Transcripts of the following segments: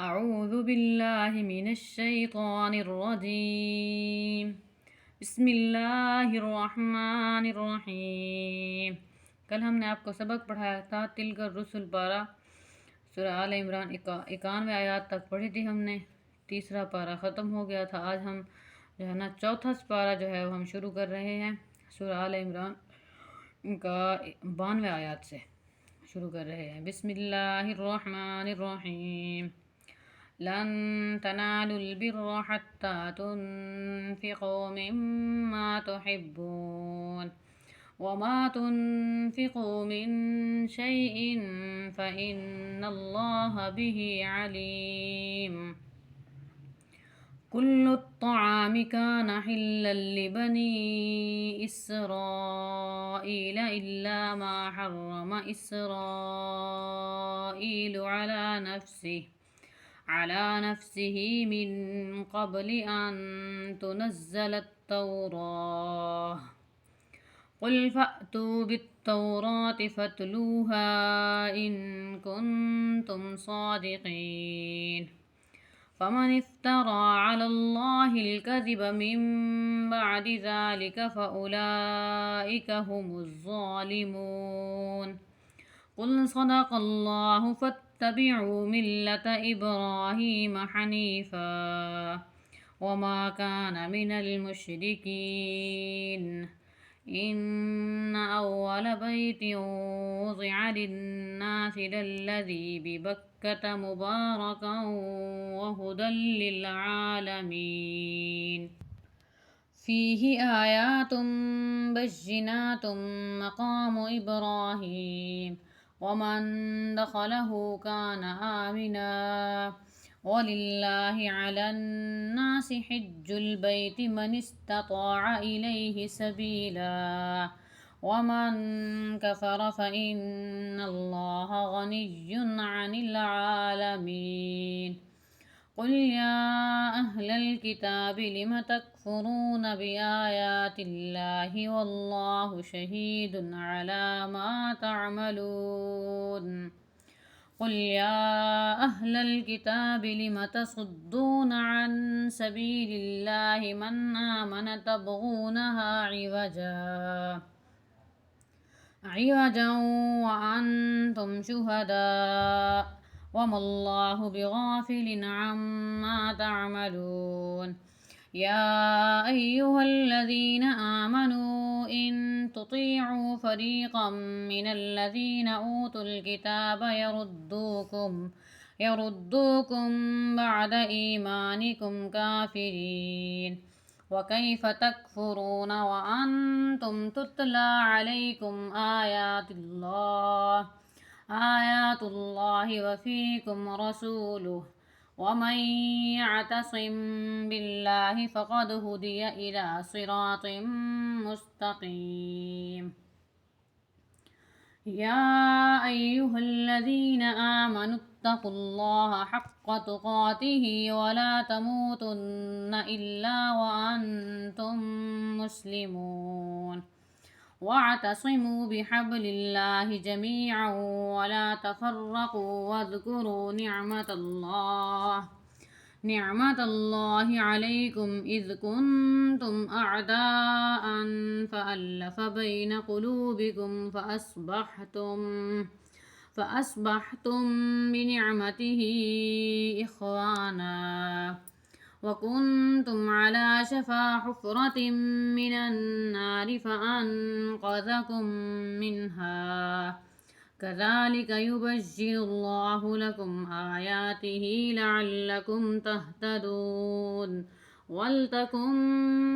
أعوذ بالله من الشيطان الرجيم بسم الله الرحمن الرحीम। कल हमने आपको सबक पढ़ाया था तिलकर रसुल पारा सूरह आल इमरान 91 आयत तक पढ़ी थी हमने। तीसरा पारा ख़त्म हो गया था। आज हम जो है ना चौथा पारा जो है वो हम शुरू कर रहे हैं। सूरह आल इमरान का 92 आयत से शुरू कर रहे हैं। बिस्मिल्लाहिर्रहमानिर्रहीम। लन तनालुल बिर्र हत्ता तुनफिकू मिम्मा तुहिब्बून वमा तुनफिकू मिन शैइन फ़इन्नल्लाह बिही अलीम। कुल्लु त्तआमि कान हिल्लन लिबनी इस्राईल इल्ला मा हर्रम इस्राईलु अला नफ्सिही मिन क़ब्ल अन तुनज़्ज़लत तौराह। क़ुल फ़अतू बित्तौराति फ़त्लूहा इन कुन्तुम सादिक़ीन। फ़मन इफ़्तरा अलल्लाहिल कज़िब मिन बअदि ज़ालिक फ़उलाइक हुमुज़्ज़ालिमून। क़ुल सदक़ल्लाहु फ़त्तबिऊ मिल्लत इब्राहीम हनीफ़ा वमा कान मिनल मुश्रिकीन। इन्न अव्वल बैतिन वुज़िअ लिन्नासि लल्लज़ी बिबक्कत मुबारकन वहुदल लिल्आलमीन। फ़ीहि आयातुम बय्यिनातुम मक़ामु इब्राहीम वमन दख़लहु कान आमिना वलिल्लाहि अलन्नासि हिज्जुल बैति मन इस्तताअ इलैहि सबीला वमन कफ़र फ़इन्नल्लाह गनिय्युन अनिल आलमीन। क़ुल या अहलल किताबि लिम तकफ़ुरून बिआयातिल्लाहि वल्लाहु शहीदुन अला मा तअमलून। क़ुल या अहलल किताबि लिम तसुद्दून अन सबीलिल्लाहि मन आमन तबग़ूनहा इवजन व अंतुम शुहदा वमल्लाहु बिगाफ़िलिन अम्मा तअमलून। या अय्युहल्लज़ीन आमनू इन तुतीअू फ़रीक़म मिनल्लज़ीन ऊतुल किताब यरुद्दूकुम बअद ईमानिकुम काफ़िरीन। वकैफ़ तकफ़ुरून व अंतुम तुतला अलैकुम आयातुल्लाहि व फ़ीकुम रसूलुहु वमन यअतसिम बिल्लाहि फ़क़द हुदिय इला सिरातिम मुस्तक़ीम। या अय्युहल्लज़ीन आमनु इत्तक़ुल्लाह हक़्क़ तुक़ातिहि वला तमूतुन्न इल्ला व अंतुम मुस्लिमून। वअतसिमू बिहब्लिल्लाहि जमीअन वला तफ़र्रक़ू वज़्कुरू निअमतल्लाहि अलैकुम इज़ कुन्तुम अअदाअन फ़अल्लफ़ बैन क़ुलूबिकुम फ़अस्बहतुम बिनिअमतिही इख़वाना वकुन्तुम अला शफ़ा हुफ़रतिम मिनन नारि फ़अन्क़ज़कुम मिन्हा। कज़ालिक युबय्यिनुल्लाहु लकुम आयातिही लअल्लकुम तहतदून। वलतकुम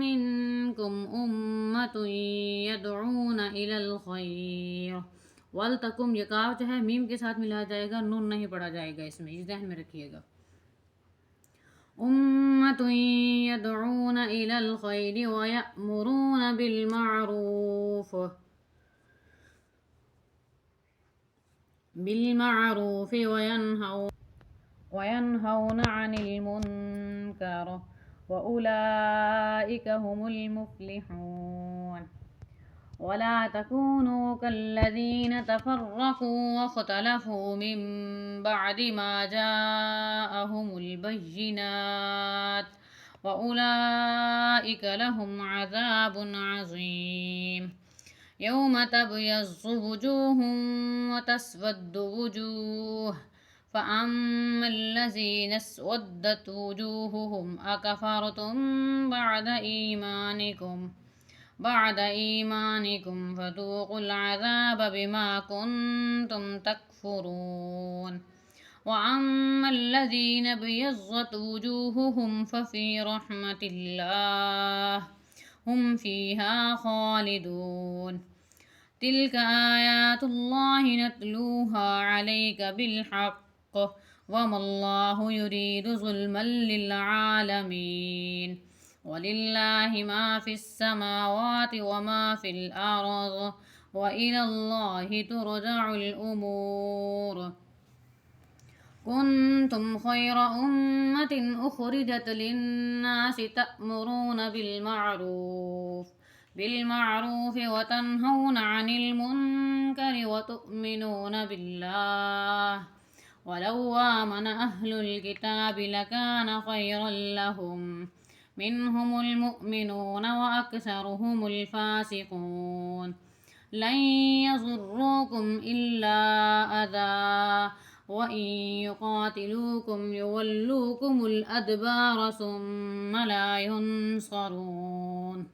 मिनकुम उम्मतुन यदऊन इलल खैर। वलतकुम ये काफ जो है मीम के साथ मिलाया जाएगा, नून नहीं पढ़ा जाएगा इसमें, इस ध्यान में रखिएगा। उम्मतुन यदऊन इलल खैर व यअमुरून बिलमारूफ वयनहौन अनिल मुनकर व उलाइका हुमुल मुफ्लिहून। ولا تكونوا كالذين تفرقوا واختلفوا من بعد ما جاءهم البينات وأولئك لهم عذاب عظيم. يوم تبيض وجوه وتسود وجوه فأما الذين اسودت وجوههم أكفرتم بعد إيمانكم فذوقوا العذاب بما كنتم تكفرون. وأما الذين ابيضت وجوههم ففي رحمة الله هم فيها خالدون. تلك آيات الله نتلوها عليك بالحق وما الله يريد ظلما للعالمين. ولله ما في السماوات وما في الأرض وإلى الله ترجع الأمور. كنتم خير أمة أخرجت للناس تأمرون بالمعروف وتنهون عن المنكر وتؤمنون بالله. ولو آمن أهل الكتاب لكان خيرا لهم منهم المؤمنون وأكثرهم الفاسقون. لن يضروكم إلا أذى وإن يقاتلوكم يولوكم الأدبار ثم لا ينصرون.